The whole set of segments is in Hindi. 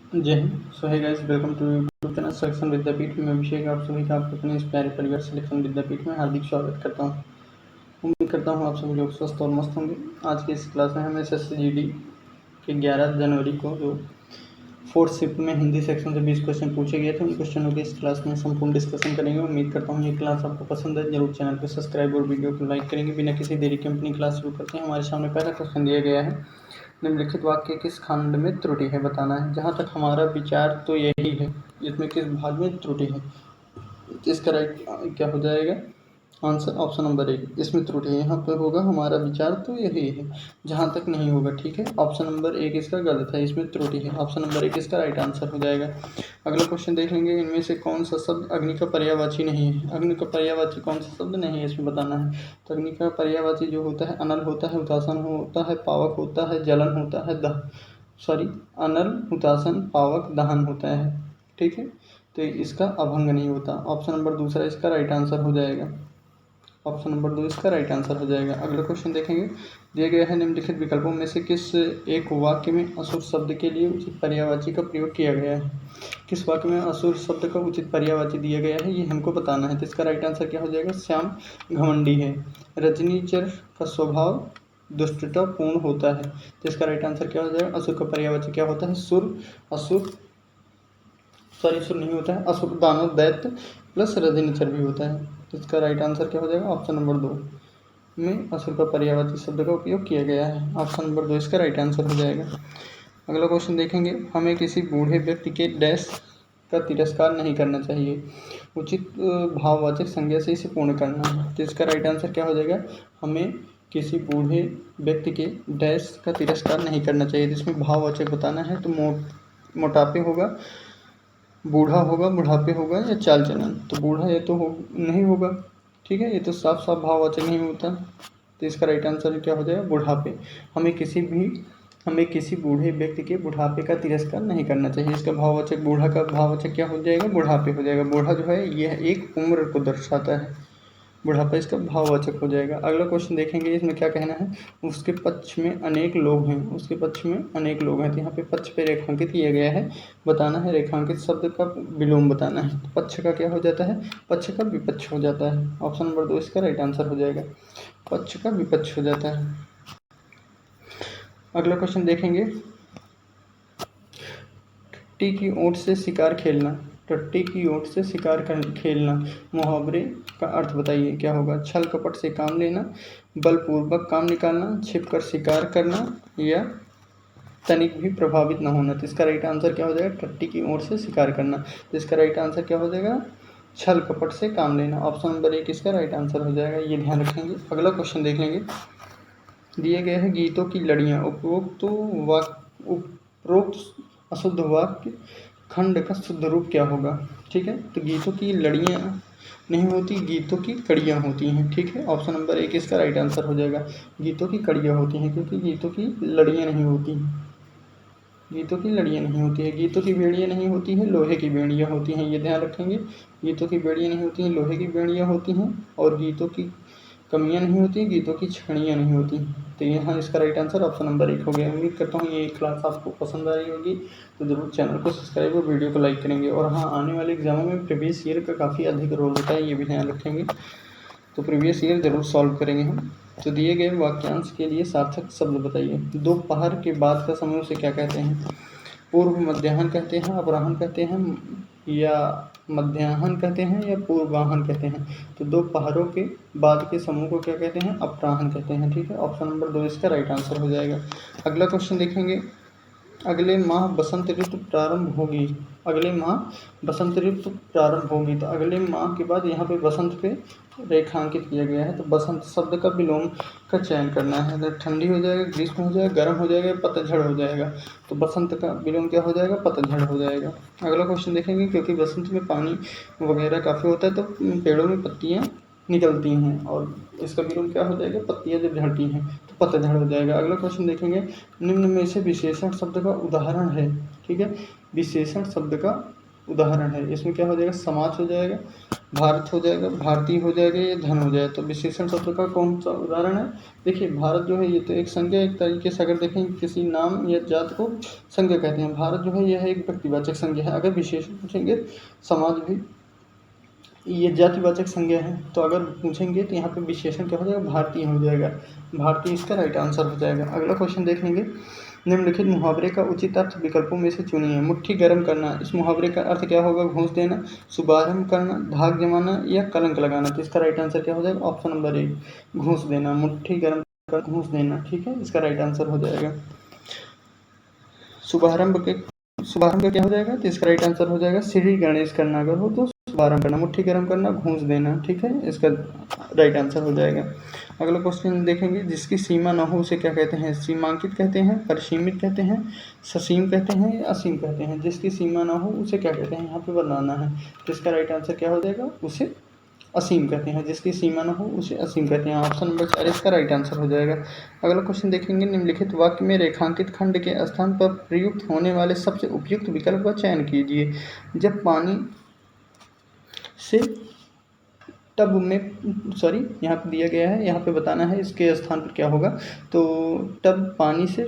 जय हिंद। So hey guys, welcome to YouTube channel selection Vidyapeeth में। अभिषेक आप सभी का आपके अपने इस प्यारे परिवार सिलेक्शन विद्यापीठ में हार्दिक स्वागत करता हूं। उम्मीद करता हूं आप सभी लोग स्वस्थ और मस्त होंगे। आज की इस क्लास में हम SSCGD के 11 जनवरी को जो फोर्थ शिफ्ट में हिंदी सेक्शन से 20 क्वेश्चन पूछे गए थे, उन क्वेश्चनों की इस क्लास में संपूर्ण डिस्कशन करेंगे। उम्मीद करता हूँ ये क्लास आपको पसंद है। जरूर चैनल को सब्सक्राइब और वीडियो को लाइक करेंगे। बिना किसी देरी के अपनी क्लास शुरू करते हैं। हमारे सामने पहला क्वेश्चन दिया गया है, निम्नलिखित वाक्य किस खंड में त्रुटि है बताना है। जहाँ तक हमारा विचार तो यही है, इसमें किस भाग में त्रुटि है। इसका राइट क्या हो जाएगा आंसर? ऑप्शन नंबर 1, इसमें त्रुटि है। यहाँ पर होगा हमारा विचार तो यही है, जहाँ तक नहीं होगा। ठीक है, ऑप्शन नंबर 1 इसका गलत है, इसमें त्रुटि है। ऑप्शन नंबर 1 इसका राइट आंसर हो जाएगा। अगला क्वेश्चन देख लेंगे, इनमें से कौन सा शब्द अग्नि का पर्यायवाची नहीं है। अग्नि का पर्यायवाची कौन सा शब्द नहीं है, इसमें बताना है। तो अग्नि का पर्यायवाची जो होता है, अनल होता है, हुतासन होता है, पावक होता है, जलन होता है, अनल, हुतासन, पावक, दहन होता है। ठीक है, तो इसका अभंग नहीं होता। ऑप्शन नंबर दूसरा इसका राइट आंसर हो जाएगा। ऑप्शन नंबर 2 इसका राइट आंसर हो जाएगा। अगला क्वेश्चन देखेंगे, दिए गए हैं निम्नलिखित विकल्पों में से किस एक वाक्य में असुर शब्द के लिए उचित पर्यायवाची का प्रयोग किया गया है। किस वाक्य में असुर शब्द का उचित पर्यायवाची दिया गया है, ये हमको बताना है। तो इसका राइट आंसर क्या हो जाएगा? श्याम घमंडी है। रजनीचर का स्वभाव दुष्टता पूर्ण होता है। तो इसका राइट आंसर क्या हो जाएगा? असुर का पर्यायवाची क्या होता है? सुर नहीं होता है, असुर दानव दैत्य प्लस रजनीचर भी होता है। तो इसका राइट आंसर क्या हो जाएगा? ऑप्शन नंबर 2 में असुर का पर्यायवाची शब्द का उपयोग किया गया है। ऑप्शन नंबर 2 इसका राइट आंसर हो जाएगा। अगला क्वेश्चन देखेंगे, हमें किसी बूढ़े व्यक्ति के डैश का तिरस्कार नहीं करना चाहिए। उचित भाववाचक संज्ञा से इसे पूर्ण करना है। तो इसका राइट आंसर क्या हो जाएगा? हमें किसी बूढ़े व्यक्ति के डैश का तिरस्कार नहीं करना चाहिए। जिसमें भाववाचक बताना है, तो मोटापे होगा, बूढ़ा होगा, बुढ़ापे होगा, या चाल चलन। तो बूढ़ा ये तो नहीं होगा। ठीक है, ये तो साफ साफ भाववाचक नहीं होता। तो इसका राइट आंसर क्या हो जाएगा? बुढ़ापे। हमें किसी बूढ़े व्यक्ति के बुढ़ापे का तिरस्कार नहीं करना चाहिए। इसका भाववाचक, बूढ़ा का भाववाचक क्या हो जाएगा? बुढ़ापे हो जाएगा। बूढ़ा जो है यह एक उम्र को दर्शाता है, बुढ़ापा इसका भाववाचक हो जाएगा। अगला क्वेश्चन देखेंगे, इसमें क्या कहना है, उसके पक्ष में अनेक लोग हैं। उसके पक्ष में अनेक लोग हैं, तो यहाँ पे पक्ष पे रेखांकित किया गया है, बताना है। रेखांकित शब्द का विलोम बताना है। तो पक्ष का क्या हो जाता है? पक्ष का विपक्ष हो जाता है। ऑप्शन नंबर 2 इसका राइट आंसर हो जाएगा, पक्ष का विपक्ष हो जाता है। अगला क्वेश्चन देखेंगे, टट्टी की ओट से शिकार खेलना। टट्टी की ओट से शिकार खेलना, मुहावरे का अर्थ बताइए क्या होगा? छल कपट से काम लेना, बलपूर्वक काम निकालना, छिपकर शिकार करना, या तनिक भी प्रभावित न होना। तो इसका राइट आंसर क्या हो जाएगा? टट्टी की ओर से शिकार करना। तो इसका राइट आंसर क्या हो जाएगा? छल कपट से काम लेना। ऑप्शन नंबर 1 इसका राइट आंसर हो जाएगा, ये ध्यान रखेंगे। अगला क्वेश्चन देख लेंगे, दिए गए हैं गीतों की लड़ियाँ। उपरोक्त अशुद्ध वाक्य खंड का शुद्ध रूप क्या होगा? ठीक है, तो गीतों की लड़ियाँ नहीं होती, गीतों की कड़ियाँ होती हैं। ठीक है, ऑप्शन नंबर 1 इसका राइट आंसर हो जाएगा, गीतों की कड़ियाँ होती हैं, क्योंकि गीतों की लड़ियाँ नहीं होती। गीतों की लड़ियाँ नहीं होती है, गीतों की बेड़ियाँ नहीं होती हैं, लोहे की बेड़ियाँ होती हैं। ये ध्यान रखेंगे, गीतों की बेड़ियाँ नहीं होती हैं, लोहे की बेड़ियाँ होती हैं। और गीतों की कमियाँ नहीं होती, गीतों की छड़ियाँ नहीं होती। तो यहाँ इसका राइट आंसर ऑप्शन नंबर 1 हो गया। उम्मीद करता हूँ ये क्लास आपको पसंद आई होगी, तो ज़रूर चैनल को सब्सक्राइब और वीडियो को लाइक करेंगे। और हाँ, आने वाले एग्जामों में प्रीवियस ईयर का काफ़ी अधिक रोल होता है, ये भी ध्यान रखेंगे। तो प्रीवियस ईयर जरूर सॉल्व करेंगे हम। तो दिए गए वाक्यांश के लिए सार्थक शब्द बताइए। दोपहर के बाद का समय उसे क्या कहते हैं? पूर्व मध्याह्न कहते हैं, अपराह्न कहते हैं, या मध्याह्न कहते हैं, या पूर्वाह्न कहते हैं। तो दोपहरों के बाद के समूह को क्या कहते हैं? अपराह्न कहते हैं। ठीक है, ऑप्शन नंबर 2 इसका राइट आंसर हो जाएगा। अगला क्वेश्चन देखेंगे, अगले माह बसंत ऋतु प्रारंभ होगी। अगले माह बसंत ऋतु प्रारंभ होगी, तो अगले माह के बाद यहाँ पे बसंत पे रेखांकित किया गया है। तो बसंत शब्द का विलोम का चयन करना है। तो ठंडी हो जाएगा, ग्रीष्म हो जाएगा, गर्म हो जाएगा, पतझड़ हो जाएगा। तो बसंत का विलोम क्या हो जाएगा? पतझड़ हो जाएगा। अगला क्वेश्चन देखेंगे, क्योंकि बसंत में पानी वगैरह काफ़ी होता है, तो पेड़ों में पत्तियाँ निकलती हैं, और इसका विलोम क्या हो जाएगा? पत्तियाँ जब झड़ती हैं तो पतझड़ हो जाएगा। अगला क्वेश्चन देखेंगे, निम्न में से विशेषण शब्द का उदाहरण है। ठीक है, विशेषण शब्द का उदाहरण है। इसमें क्या हो जाएगा, समाज हो जाएगा, भारत हो जाएगा, भारतीय हो जाएगा, या धन हो जाएगा। तो विशेषण शब्द का कौन सा उदाहरण है? देखिए भारत जो है ये तो एक संज्ञा, एक तरीके से अगर देखें किसी नाम या जात को संज्ञा कहते हैं। भारत जो है यह एक व्यक्तिवाचक संज्ञा है। अगर विशेषण पूछेंगे, समाज भी ये जातिवाचक संज्ञा है। तो अगर पूछेंगे तो यहाँ पे विशेषण क्या हो जाएगा, भारतीय हो जाएगा। भारतीय इसका राइट आंसर हो जाएगा। अगला क्वेश्चन देख लेंगे, निम्नलिखित मुहावरे का उचित अर्थ विकल्पों में से चुनिए। मुट्ठी गर्म करना, इस मुहावरे का अर्थ क्या होगा, घूंस देना, शुभारंभ करना, धाक जमाना, या कलंक लगाना। तो इसका राइट आंसर क्या हो जाएगा, ऑप्शन नंबर ए, घूंस देना। मुट्ठी गर्म कर घूंस देना, ठीक है, इसका राइट आंसर हो जाएगा। शुभारंभ का क्या हो जाएगा, तो इसका राइट आंसर हो जाएगा श्री गणेश करना। अगर हो तो शुभारंभ करना, मुट्ठी गर्म करना, घूंस देना, ठीक है, इसका राइट आंसर हो जाएगा। अगला क्वेश्चन देखेंगे, जिसकी सीमा न हो उसे क्या कहते हैं? सीमांकित कहते हैं, परिसीमित कहते हैं, ससीम कहते हैं, या असीम कहते हैं। जिसकी सीमा न हो उसे क्या कहते हैं, यहाँ पे बताना है। तो इसका राइट आंसर क्या हो जाएगा, उसे असीम कहते हैं। जिसकी सीमा न हो उसे असीम कहते हैं। ऑप्शन नंबर 4 इसका राइट आंसर हो जाएगा। अगला क्वेश्चन देखेंगे, निम्नलिखित वाक्य में रेखांकित खंड के स्थान पर प्रयुक्त होने वाले सबसे उपयुक्त विकल्प का चयन कीजिए। जब पानी से टब में, सॉरी यहाँ पे दिया गया है, यहाँ पे बताना है इसके स्थान पर क्या होगा। तो टब पानी से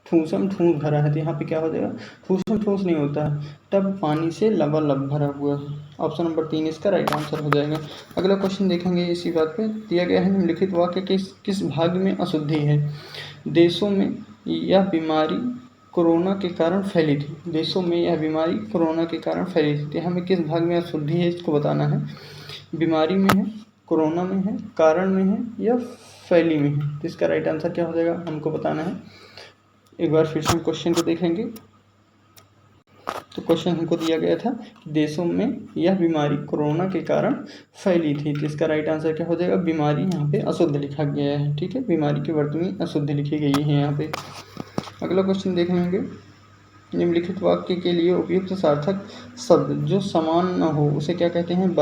ठूसम ठूस भरा है, तो यहाँ पे क्या हो जाएगा, ठूसम ठूस नहीं होता है, टब पानी से लबालब भरा हुआ है। ऑप्शन नंबर 3 इसका राइट आंसर हो जाएगा। अगला क्वेश्चन देखेंगे, इसी बात पे दिया गया है, निम्नलिखित वाक्य किस भाग में अशुद्धि है? देशों में यह बीमारी कोरोना के कारण फैली थी। देशों में यह बीमारी कोरोना के कारण फैली थी। तो हमें किस भाग में अशुद्धि है इसको बताना है। बीमारी में है, कोरोना में है, कारण में है, या फैली में है। तो इसका राइट आंसर क्या हो जाएगा, हमको बताना है। एक बार फिर से हम क्वेश्चन को देखेंगे। तो क्वेश्चन हमको दिया गया था कि देशों में यह बीमारी कोरोना के कारण फैली थी। तो इसका राइट आंसर क्या हो जाएगा, बीमारी यहाँ पे अशुद्ध लिखा गया है, ठीक है, बीमारी के वर्तनी अशुद्ध लिखी गई है यहाँ पे। अगला क्वेश्चन देख लेंगे, निम्नलिखित वाक्य के लिए उपयुक्त सार्थक शब्द जो समान न हो उसे क्या कहते हैं?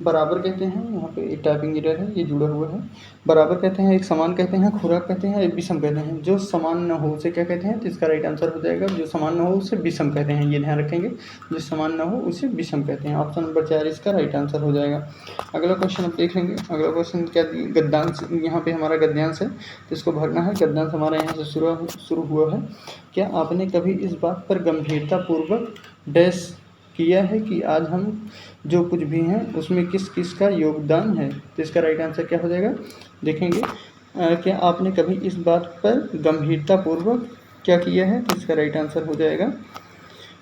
बराबर कहते हैं। यहाँ पे एक टाइपिंग एरर है, ये जुड़ा हुआ है। बराबर कहते हैं, एक समान कहते हैं, खुराक कहते हैं, एक विषम कहते हैं। जो समान न हो उसे क्या कहते हैं? तो इसका राइट आंसर हो जाएगा, जो समान न हो उसे विषम कहते हैं। ये ध्यान रखेंगे, जो समान न हो उसे विषम कहते हैं। ऑप्शन नंबर 4 इसका राइट आंसर हो जाएगा। अगला क्वेश्चन आप देख लेंगे। अगला क्वेश्चन क्या, गद्यांश, यहाँ पे हमारा गद्यांश है, तो इसको भरना है। गद्यांश हमारा यहाँ से शुरू हुआ है। क्या आपने कभी इस बात पर गंभीरतापूर्वक डैश किया है कि आज हम जो कुछ भी हैं उसमें किस किस का योगदान है? तो इसका राइट आंसर क्या हो जाएगा, देखेंगे। क्या आपने कभी इस बात पर गंभीरतापूर्वक क्या किया है? तो इसका राइट आंसर हो जाएगा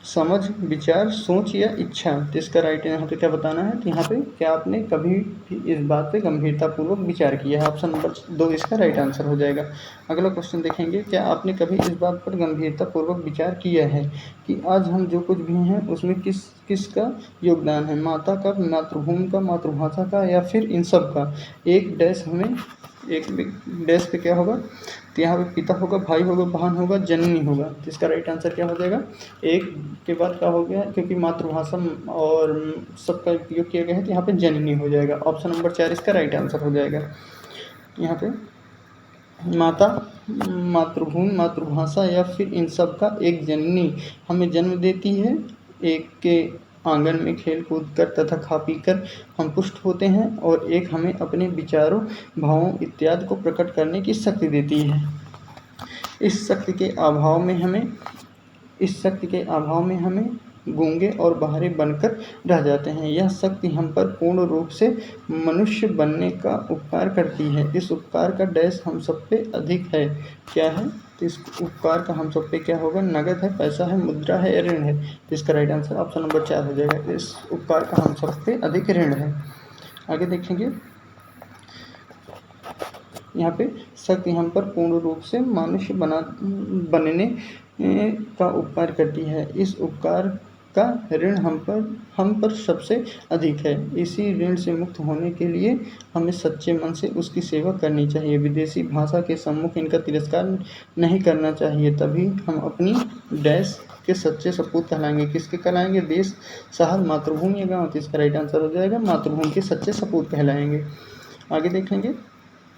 समझ, विचार, सोच या इच्छा। तो इसका राइट यहाँ पे क्या बताना है, तो यहाँ पे क्या आपने कभी भी इस बात पे गंभीरतापूर्वक विचार किया है। ऑप्शन नंबर 2 इसका राइट आंसर हो जाएगा। अगला क्वेश्चन देखेंगे, क्या आपने कभी इस बात पर गंभीरतापूर्वक विचार किया है कि आज हम जो कुछ भी हैं उसमें किस किस का योगदान है? माता का, मातृभूमि का, मातृभाषा का, या फिर इन सब का? एक डैश हमें, एक डैश पे क्या होगा, तो यहाँ पे पिता होगा, भाई होगा, बहन होगा, जननी होगा। तो इसका राइट आंसर क्या हो जाएगा, एक के बाद क्या हो गया, क्योंकि मातृभाषा और सबका उपयोग किया गया है, तो यहाँ पे जननी हो जाएगा। ऑप्शन नंबर 4 इसका राइट आंसर हो जाएगा। यहाँ पे माता, मातृभूमि, मातृभाषा, या फिर इन सब का एक जननी हमें जन्म देती है। एक के आंगन में खेल कूद कर तथा खा पी कर हम पुष्ट होते हैं, और एक हमें अपने विचारों, भावों इत्यादि को प्रकट करने की शक्ति देती है। इस शक्ति के अभाव में हमें गूंगे और बहरे बनकर रह जाते हैं। यह शक्ति हम पर पूर्ण रूप से मनुष्य बनने का उपकार करती है। इस उपकार का डैश हम सब पे अधिक है। क्या है? तो इस उपकार का हम सब पे क्या होगा, नगद है, पैसा है, मुद्रा है, या ऋण है? तो इसका राइट आंसर ऑप्शन नंबर 4 हो जाएगा। इस उपकार का हम सब पे अधिक ऋण है। आगे देखेंगे, यहाँ पे शक्ति हम पर पूर्ण रूप से मनुष्य बनने का उपकार करती है। इस उपकार का ऋण हम पर सबसे अधिक है। इसी ऋण से मुक्त होने के लिए हमें सच्चे मन से उसकी सेवा करनी चाहिए। विदेशी भाषा के सम्मुख इनका तिरस्कार नहीं करना चाहिए, तभी हम अपनी डैश के सच्चे सपूत कहलाएंगे। किसके कहलाएंगे? देश, शहर, मातृभूमि या गाँव? तो इसका राइट आंसर हो जाएगा मातृभूमि के सच्चे सपूत कहलाएंगे। आगे देखेंगे,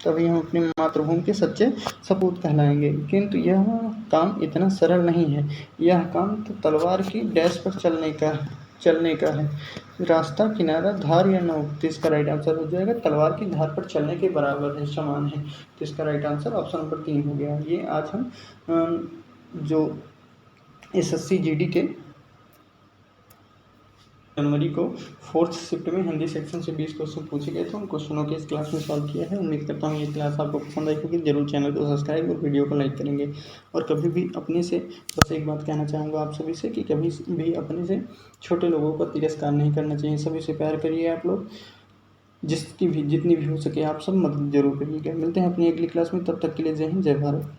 तभी हम अपनी मातृभूमि के सच्चे सपूत कहलाएंगे। किंतु यह काम इतना सरल नहीं है। यह काम तो तलवार की डैश पर चलने का है। रास्ता, किनारा, धार या नोक। तो इसका राइट आंसर हो जाएगा तलवार की धार पर चलने के बराबर है, समान है। तो इसका राइट आंसर ऑप्शन नंबर 3 हो गया। ये आज हम जो SSC GD के जनवरी को 4th शिफ्ट में हिंदी सेक्शन से 20 क्वेश्चन पूछे गए थे, उन क्वेश्चनों के इस क्लास में सॉल्व किया है। उम्मीद करता हूँ ये क्लास आपको पसंद आई होगी। जरूर चैनल को सब्सक्राइब और वीडियो को लाइक करेंगे। और कभी भी अपने से बस एक बात कहना चाहूँगा आप सभी से कि कभी भी अपने से छोटे लोगों का तिरस्कार नहीं करना चाहिए। सभी से प्यार करिए आप लोग। जितनी भी हो सके आप सब मदद जरूर करिएगा। मिलते हैं अपनी अगली क्लास में, तब तक के लिए जय हिंद, जय भारत।